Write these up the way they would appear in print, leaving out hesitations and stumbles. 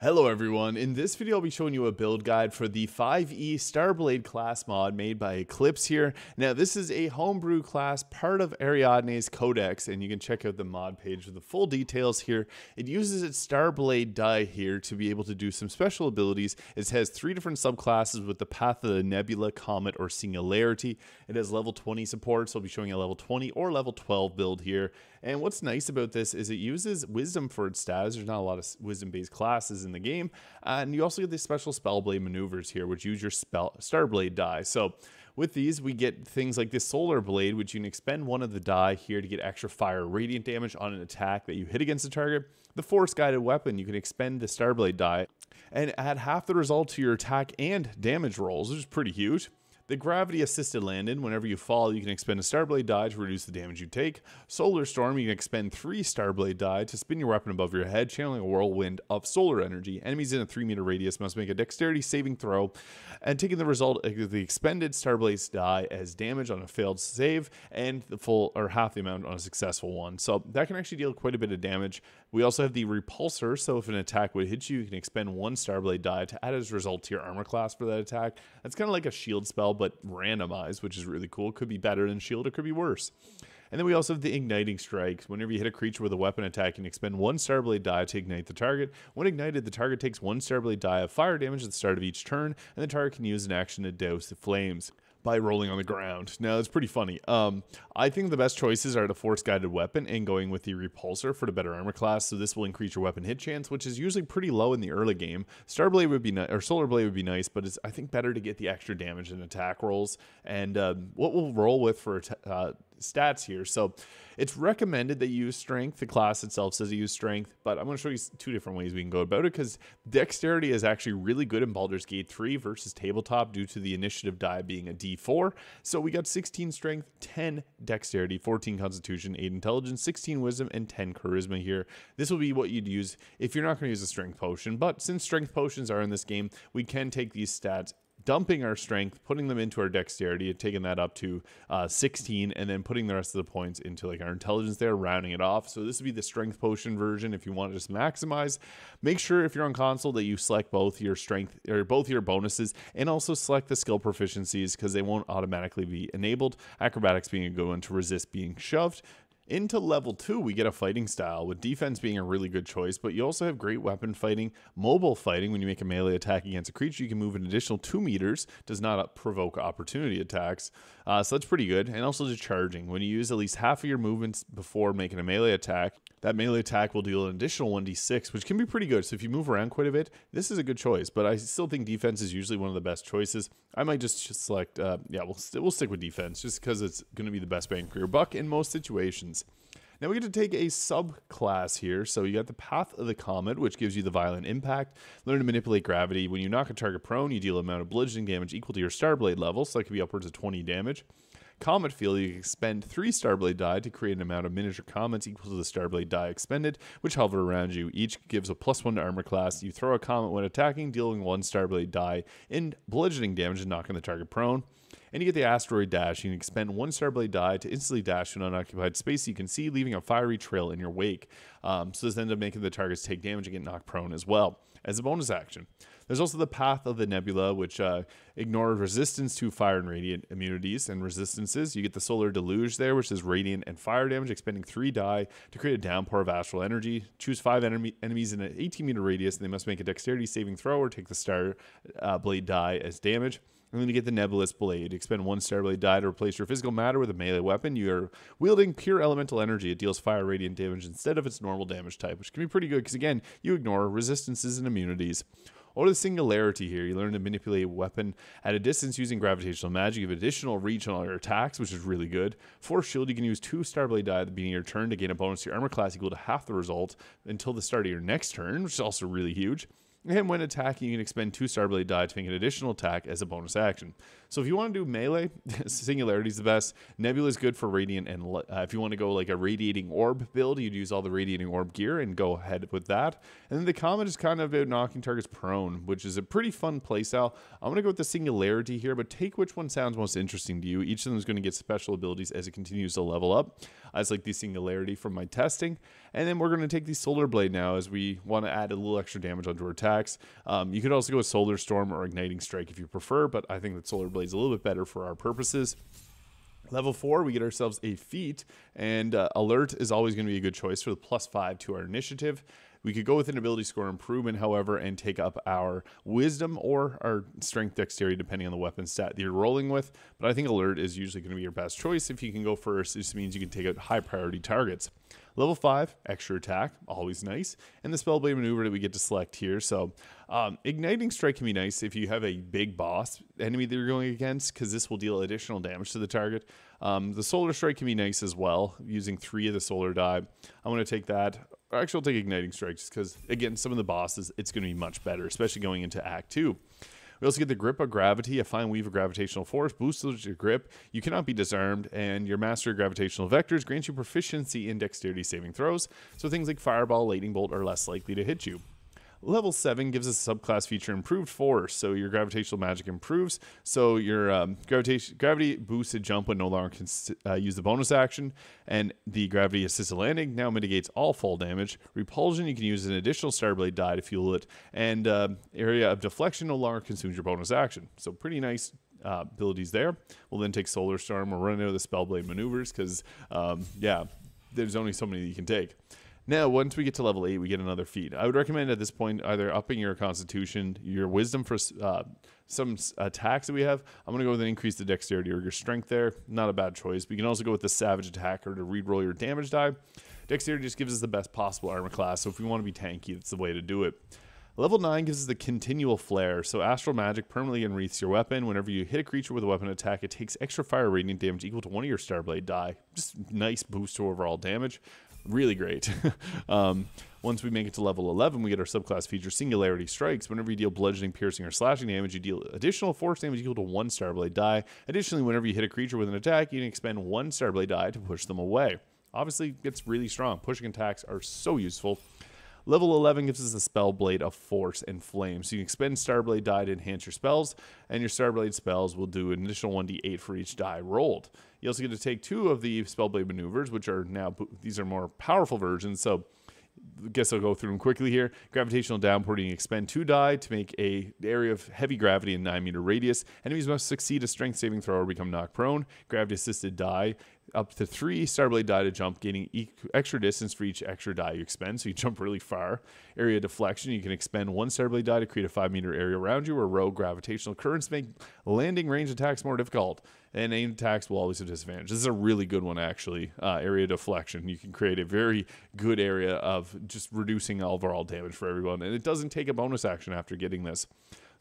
Hello everyone, in this video I'll be showing you a build guide for the 5e STARBLADE class mod made by Eclipse here. Now this is a homebrew class, part of Ariadne's Codex, and you can check out the mod page for the full details here. It uses its STARBLADE die here to be able to do some special abilities. It has 3 different subclasses with the Path of the Nebula, Comet, or Singularity. It has level 20 support, so I'll be showing you a level 20 or level 12 build here. And what's nice about this is it uses wisdom for its stats. There's not a lot of wisdom-based classes in the game. And you also get the special Spellblade maneuvers here, which use your STARBLADE die. So with these, we get things like this Solar Blade, which you can expend one of the die here to get extra fire radiant damage on an attack that you hit against the target. The Force-Guided Weapon, you can expend the STARBLADE die and add half the result to your attack and damage rolls, which is pretty huge. The Gravity Assisted Landing, whenever you fall, you can expend a STARBLADE die to reduce the damage you take. Solar Storm, you can expend 3 STARBLADE die to spin your weapon above your head, channeling a whirlwind of solar energy. Enemies in a 3-meter radius must make a dexterity saving throw, and taking the result of the expended STARBLADE die as damage on a failed save, and the full or half the amount on a successful one. So that can actually deal quite a bit of damage. We also have the Repulsor, so if an attack would hit you, you can expend 1 STARBLADE die to add as a result to your armor class for that attack. That's kind of like a shield spell, but randomized, which is really cool. Could be better than shield, it could be worse. And then we also have the Igniting Strike. Whenever you hit a creature with a weapon attack, you can expend 1 STARBLADE die to ignite the target. When ignited, the target takes 1 STARBLADE die of fire damage at the start of each turn, and the target can use an action to douse the flames by rolling on the ground. Now, it's pretty funny. I think the best choices are the Force-Guided Weapon and going with the Repulsor for the better armor class, so this will increase your weapon hit chance, which is usually pretty low in the early game. STARBLADE would be nice, or Solar Blade would be nice, but it's, I think, better to get the extra damage and attack rolls. And what we'll roll with for stats here. So it's recommended that you use strength. The class itself says you use strength, but I'm going to show you 2 different ways we can go about it, because dexterity is actually really good in Baldur's Gate 3 versus tabletop due to the initiative die being a D4. So we got 16 strength, 10 dexterity, 14 constitution, 8 intelligence, 16 wisdom, and 10 charisma here. This will be what you'd use if you're not going to use a strength potion, but since strength potions are in this game, we can take these stats, dumping our strength, putting them into our dexterity, and taking that up to 16, and then putting the rest of the points into like our intelligence there, rounding it off. So this would be the strength potion version if you want to just maximize. Make sure if you're on console that you select both your strength or both your bonuses, and also select the skill proficiencies because they won't automatically be enabled. Acrobatics being a good one to resist being shoved. Into level 2, we get a fighting style, with defense being a really good choice, but you also have great weapon fighting, mobile fighting. When you make a melee attack against a creature, you can move an additional 2 meters, does not provoke opportunity attacks, so that's pretty good. And also just charging. When you use at least half of your movements before making a melee attack, that melee attack will deal an additional 1d6, which can be pretty good. So if you move around quite a bit, this is a good choice, but I still think defense is usually one of the best choices. I might just select, we'll stick with defense, just because it's going to be the best bang for your buck in most situations. Now we get to take a subclass here. So you got the Path of the Comet, which gives you the violent impact. Learn to manipulate gravity. When you knock a target prone, you deal an amount of bludgeoning damage equal to your STARBLADE level, so that could be upwards of 20 damage. Comet Field, you can expend 3 STARBLADE die to create an amount of miniature comets equal to the STARBLADE die expended, which hover around you. Each gives a +1 to armor class. You throw a comet when attacking, dealing 1 STARBLADE die in bludgeoning damage and knocking the target prone. And you get the Asteroid Dash. You can expend 1 STARBLADE die to instantly dash to an unoccupied space you can see, leaving a fiery trail in your wake. So this ends up making the targets take damage and get knocked prone as well, as a bonus action. There's also the Path of the Nebula, which ignores resistance to fire and radiant immunities and resistances. You get the Solar Deluge there, which is radiant and fire damage, expending 3 die to create a downpour of astral energy. Choose 5 enemies in an 18-meter radius, and they must make a dexterity saving throw or take the STARBLADE die as damage. And then you get the Nebulous Blade. Expend 1 STARBLADE die to replace your physical matter with a melee weapon. You are wielding pure elemental energy. It deals fire radiant damage instead of its normal damage type, which can be pretty good because, again, you ignore resistances and immunities. Or the Singularity here. You learn to manipulate a weapon at a distance using gravitational magic. You have additional reach on all your attacks, which is really good. Force Shield, you can use 2 STARBLADE die at the beginning of your turn to gain a bonus to your armor class equal to half the result until the start of your next turn, which is also really huge. And when attacking, you can expend 2 STARBLADE die to make an additional attack as a bonus action. So if you want to do melee, Singularity is the best. Nebula is good for radiant, and if you want to go like a radiating orb build, you'd use all the radiating orb gear and go ahead with that. And then the Comet is kind of about knocking targets prone, which is a pretty fun playstyle. I'm going to go with the Singularity here, but take which one sounds most interesting to you. Each of them is going to get special abilities as it continues to level up. I just like the Singularity from my testing. And then we're going to take the Solar Blade now, as we want to add a little extra damage onto our attacks. You could also go with Solar Storm or Igniting Strike if you prefer, but I think that Solar Blade is a little bit better for our purposes. Level 4, we get ourselves a feat, and Alert is always going to be a good choice for the +5 to our initiative. We could go with an ability score improvement, however, and take up our wisdom or our strength dexterity, depending on the weapon stat that you're rolling with. But I think Alert is usually going to be your best choice. If you can go first, this means you can take out high priority targets. Level 5, extra attack, always nice. And the Spellblade maneuver that we get to select here. So Igniting Strike can be nice if you have a big boss enemy that you're going against, because this will deal additional damage to the target. The Solar Strike can be nice as well, using 3 of the Solar Die. I'm going to take that. Actually, I'll take Igniting Strike just because, again, some of the bosses, it's going to be much better, especially going into Act 2. We also get the Grip of Gravity, a fine weave of gravitational force, boosts your grip, you cannot be disarmed, and your Master of Gravitational Vectors grants you proficiency in dexterity saving throws, so things like Fireball, Lightning Bolt are less likely to hit you. Level 7 gives us a subclass feature, Improved Force, so your gravitational magic improves, so your gravity boosted jump would no longer use the bonus action, and the gravity assisted landing now mitigates all fall damage. Repulsion, you can use an additional Starblade die to fuel it, and area of deflection no longer consumes your bonus action, so pretty nice abilities there. We'll then take Solar Storm. We'll run into the Spellblade maneuvers because, yeah, there's only so many that you can take. Now, once we get to level 8, we get another feat. I would recommend at this point either upping your Constitution, your Wisdom for some attacks that we have. I'm going to go with an increase to Dexterity or your Strength there. Not a bad choice. We can also go with the Savage Attacker to reroll your damage die. Dexterity just gives us the best possible armor class, so if we want to be tanky, that's the way to do it. Level 9 gives us the Continual Flare, so Astral Magic permanently enwreaths your weapon. Whenever you hit a creature with a weapon attack, it takes extra fire radiant damage equal to one of your Starblade die. Just nice boost to overall damage. Really great. Once we make it to level 11, we get our subclass feature, Singularity Strikes. Whenever you deal bludgeoning, piercing, or slashing damage, you deal additional force damage equal to one Starblade die. Additionally, whenever you hit a creature with an attack, you can expend one Starblade die to push them away. Obviously, it's really strong. Pushing attacks are so useful. Level 11 gives us a Spellblade of Force and Flame. So you can expend Starblade die to enhance your spells, and your Starblade spells will do an additional 1d8 for each die rolled. You also get to take 2 of the Spellblade maneuvers, which are now, these are more powerful versions, so I guess I'll go through them quickly here. Gravitational Downpour, you can expend 2 die to make an area of heavy gravity in 9-meter radius. Enemies must succeed a strength saving throw or become knocked prone. Gravity assisted die, up to 3 Starblade die to jump, gaining extra distance for each extra die you expend, so you jump really far. Area Deflection, you can expend 1 Starblade die to create a 5-meter area around you, or rogue gravitational currents make landing range attacks more difficult, and aimed attacks will always have disadvantage. This is a really good one, actually. Area Deflection, you can create a very good area of just reducing overall damage for everyone, and it doesn't take a bonus action after getting this.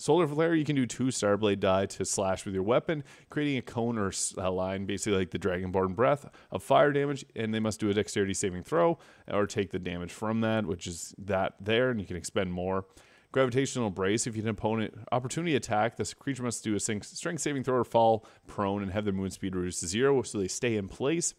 Solar Flare, you can do 2 Starblade die to slash with your weapon, creating a cone or a line, basically like the Dragonborn Breath, of fire damage, and they must do a dexterity saving throw or take the damage from that, which is that there, and you can expend more. Gravitational Brace, if you hit an opponent opportunity attack, this creature must do a strength saving throw or fall prone and have their movement speed reduced to 0, so they stay in place.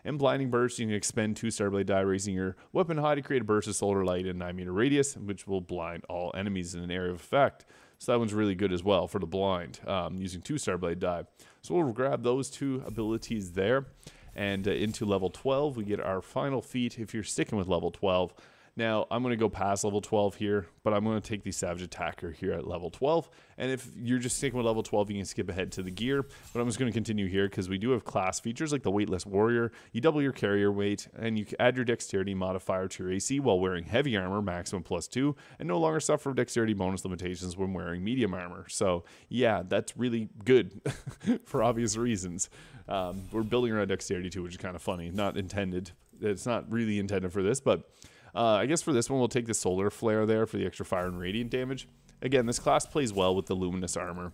And Blinding Burst, you can expend 2 Starblade die, raising your weapon high to create a burst of solar light in 9-meter radius, which will blind all enemies in an area of effect. So that one's really good as well for the blind, using 2 Starblade die. So we'll grab those 2 abilities there. And into level 12, we get our final feat if you're sticking with level 12. Now, I'm going to go past level 12 here, but I'm going to take the Savage Attacker here at level 12. And if you're just sticking with level 12, you can skip ahead to the gear. But I'm just going to continue here because we do have class features like the Weightless Warrior. You double your carrier weight, and you add your Dexterity modifier to your AC while wearing heavy armor, maximum +2, and no longer suffer Dexterity bonus limitations when wearing medium armor. So, yeah, that's really good for obvious reasons. We're building around Dexterity too, which is kind of funny. Not intended. It's not really intended for this, but I guess for this one, we'll take the Solar Flare there for the extra fire and radiant damage. Again, this class plays well with the Luminous Armor.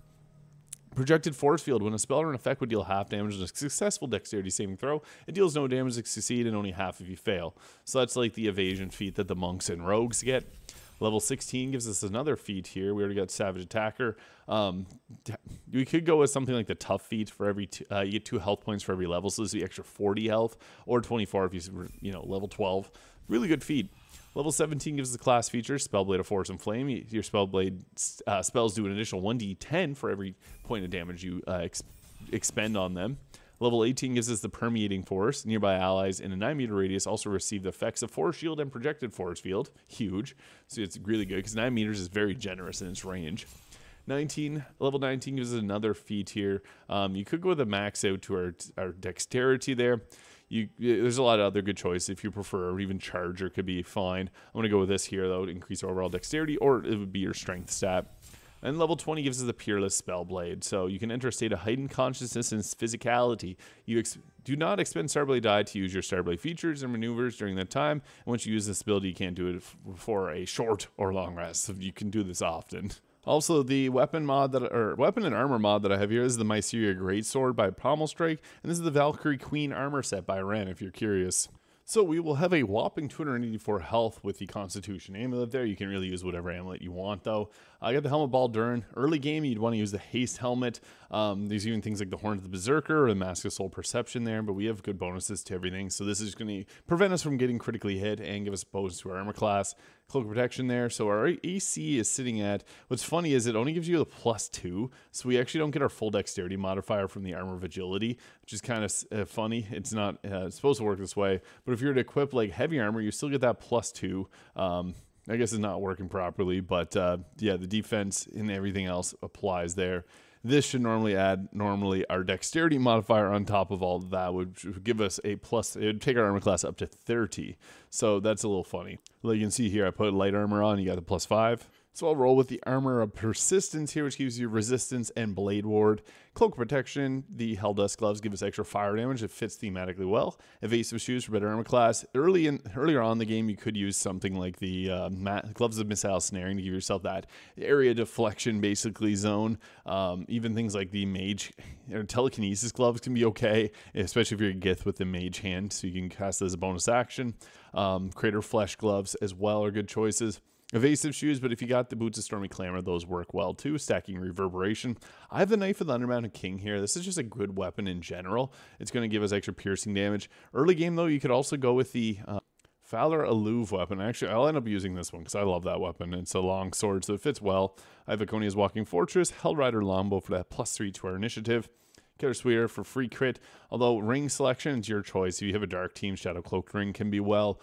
Projected Force Field. When a spell or an effect would deal half damage on a successful Dexterity saving throw, it deals no damage if you succeed and only half if you fail. So that's like the evasion feat that the monks and rogues get. Level 16 gives us another feat here. We already got Savage Attacker. We could go with something like the Tough feat for every you get 2 health points for every level, so this is the extra 40 health, or 24 if you level 12. Really good feat. Level 17 gives the class feature, Spellblade of Force and Flame. Your Spellblade spells do an additional 1d10 for every point of damage you expend on them. Level 18 gives us the permeating force. Nearby allies in a 9-meter radius also receive the effects of force shield and projected force field. Huge. So it's really good because 9 meters is very generous in its range. Level 19 gives us another feat here. You could go with a max out to our dexterity there. There's a lot of other good choices if you prefer, or even charger could be fine. I'm going to go with this here, though, to increase overall dexterity, or it would be your strength stat. And level 20 gives us the Peerless Spellblade. So you can enter a state of heightened consciousness and physicality. You do not expend Starblade die to use your Starblade features and maneuvers during that time. And once you use this ability, you can't do it for a short or long rest. So you can do this often. Also, the weapon and armor mod that I have here is the Myceria Greatsword by Pommel Strike, and this is the Valkyrie Queen armor set by Ren, if you're curious. So we will have a whopping 284 health with the Constitution amulet there. You can really use whatever amulet you want, though. I got the helmet Baldur. Early game, you'd want to use the haste helmet. There's even things like the Horn of the Berserker or the Mask of Soul Perception there, but we have good bonuses to everything. So this is going to prevent us from getting critically hit and give us a bonus to our armor class. Cloak of Protection there. So our AC is sitting at, what's funny is it only gives you a +2. So we actually don't get our full dexterity modifier from the armor of agility, which is kind of funny. It's not it's supposed to work this way. But if you were to equip like heavy armor, you still get that +2. I guess it's not working properly, but yeah, the defense and everything else applies there. This should normally add our dexterity modifier on top of all of that, which would give us a plus. It would take our armor class up to 30. So that's a little funny. Like you can see here, I put light armor on, you got the +5. So I'll roll with the Armor of Persistence here, which gives you resistance and blade ward. Cloak of Protection, the Helldust gloves give us extra fire damage. It fits thematically well. Evasive shoes for better armor class. Earlier on in the game, you could use something like the gloves of missile snaring to give yourself that area deflection, basically, zone. Even things like the mage or telekinesis gloves can be okay, especially if you're a Gith with the mage hand, so you can cast it as a bonus action. Crater Flesh gloves as well are good choices. Evasive shoes, but if you got the Boots of Stormy Clamor, those work well too. Stacking Reverberation. I have the Knife of the Undermounted King here. This is just a good weapon in general. It's going to give us extra piercing damage. Early game, though, you could also go with the Valor Alluve weapon. Actually, I'll end up using this one because I love that weapon. It's a long sword, so it fits well. I have Iconia's Walking Fortress, Hellrider Longbow for that +3 to our initiative. Killer Sweeter for free crit, although ring selection is your choice. If you have a dark team, Shadow Cloaked Ring can be well.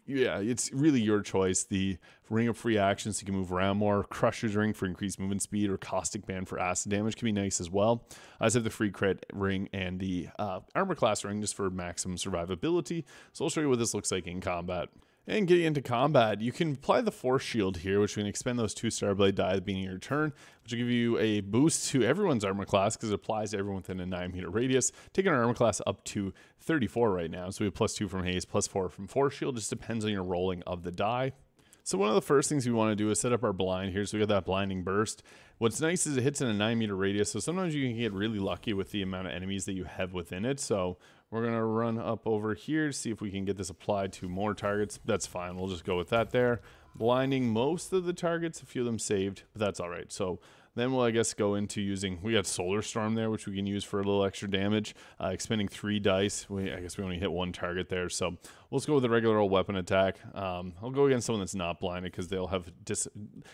It's really your choice. The Ring of Free Actions, so you can move around more. Crusher's Ring for increased movement speed, or Caustic Band for acid damage can be nice as well. I just have the free crit ring and the armor class ring just for maximum survivability. So I'll show you what this looks like in combat. And getting into combat, you can apply the Force Shield here, which can expend those 2 Starblade die at the beginning of your turn, which will give you a boost to everyone's armor class because it applies to everyone within a 9-meter radius, taking our armor class up to 34 right now. So we have +2 from haste, +4 from Force Shield. Just depends on your rolling of the die. So one of the first things we want to do is set up our blind here. So we got that blinding burst. What's nice is it hits in a 9-meter radius. So sometimes you can get really lucky with the amount of enemies that you have within it. So we're going to run up over here to see if we can get this applied to more targets. That's fine. We'll just go with that there. Blinding most of the targets, a few of them saved, but that's all right. So then we'll, I guess, go into using, we got Solar Storm there, which we can use for a little extra damage. Expending 3 dice. I guess we only hit 1 target there. So we'll just go with a regular old weapon attack. I'll go against someone that's not blinded because they'll have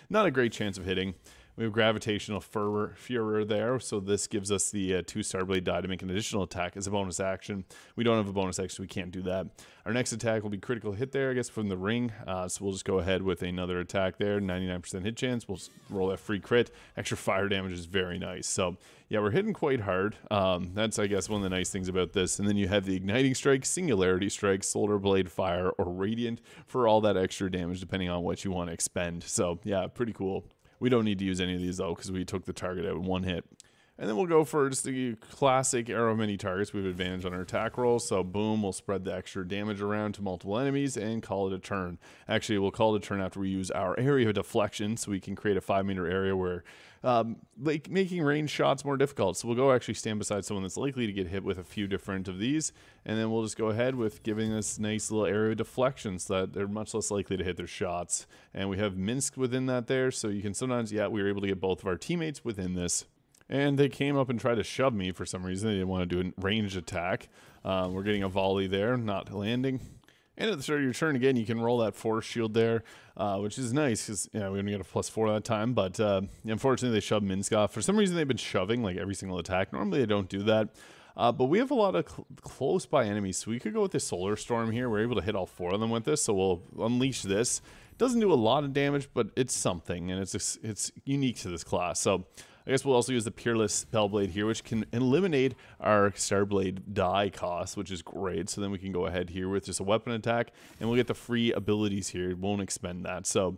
not a great chance of hitting. We have Gravitational Furor there, so this gives us the 2 Starblade die to make an additional attack as a bonus action. We don't have a bonus action, so we can't do that. Our next attack will be critical hit there, I guess, from the ring. So we'll just go ahead with another attack there, 99% hit chance. We'll roll that free crit. Extra fire damage is very nice. So yeah, we're hitting quite hard. That's, I guess, one of the nice things about this. And then you have the Igniting Strike, Singularity Strike, Solar Blade Fire, or Radiant for all that extra damage, depending on what you want to expend. So yeah, pretty cool. We don't need to use any of these, though, because we took the target out in 1 hit. And then we'll go for just the classic arrow of many targets. We have advantage on our attack rolls. So boom, we'll spread the extra damage around to multiple enemies and call it a turn. Actually, we'll call it a turn after we use our area of deflection. So we can create a 5-meter area where like making range shots more difficult. So we'll go actually stand beside someone that's likely to get hit with a few different of these. And then we'll just go ahead with giving this nice little area of deflection so that they're much less likely to hit their shots. And we have Minsk within that there. So you can sometimes, yeah, we were able to get both of our teammates within this. And they came up and tried to shove me for some reason. They didn't want to do a ranged attack. We're getting a volley there, not landing. And at the start of your turn, again, you can roll that Force Shield there, which is nice because we only got a +4 that time. But unfortunately, they shoved Minsk off. For some reason, they've been shoving like every single attack. Normally, they don't do that. But we have a lot of close by enemies, so we could go with the Solar Storm here. We're able to hit all 4 of them with this, so we'll unleash this. Doesn't do a lot of damage, but it's something, and it's unique to this class. So I guess we'll also use the Peerless Spellblade here, which can eliminate our Starblade die cost, which is great. So then we can go ahead here with just a weapon attack, and we'll get the free abilities here. It won't expend that. So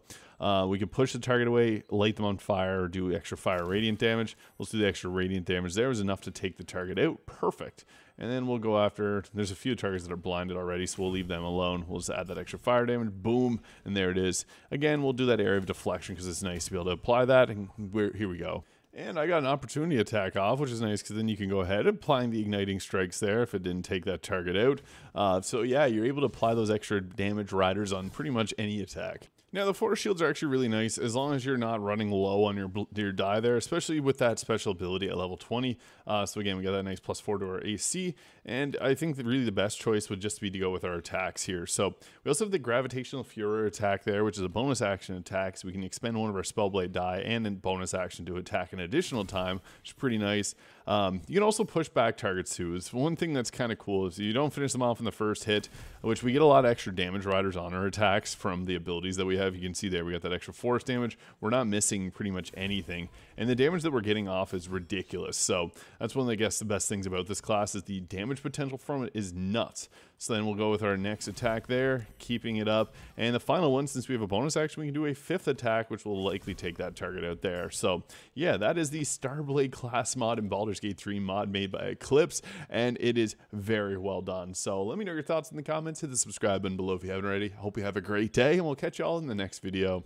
we can push the target away, light them on fire, or do extra fire radiant damage. Let's do the extra radiant damage. There was enough to take the target out. Perfect. And then we'll go after, there's a few targets that are blinded already, so we'll leave them alone. We'll just add that extra fire damage, boom, and there it is. Again, we'll do that area of deflection because it's nice to be able to apply that, and here we go. And I got an opportunity attack off, which is nice because then you can go ahead applying the igniting strikes there if it didn't take that target out. So yeah, you're able to apply those extra damage riders on pretty much any attack. Now, the force shields are actually really nice as long as you're not running low on your die there, especially with that special ability at level 20. So again, we got that nice +4 to our AC, and I think that really the best choice would just be to go with our attacks here. So we also have the Gravitational Fury attack there, which is a bonus action attack, so we can expend one of our Spellblade die and then bonus action to attack an additional time, which is pretty nice. You can also push back targets too. It's one thing that's kind of cool is you don't finish them off in the first hit, which we get a lot of extra damage riders on our attacks from the abilities that we have. You can see there we got that extra force damage. We're not missing pretty much anything, and the damage that we're getting off is ridiculous. So that's one of, I guess, the best things about this class is the damage potential from it is nuts. So then we'll go with our next attack there, keeping it up. And the final one, since we have a bonus action, we can do a 5th attack, which will likely take that target out there. So yeah, that is the Starblade class mod in Baldur's Gate 3 mod made by Eclipse, and it is very well done. So let me know your thoughts in the comments. Hit the subscribe button below if you haven't already. I hope you have a great day, and we'll catch you all in the next video.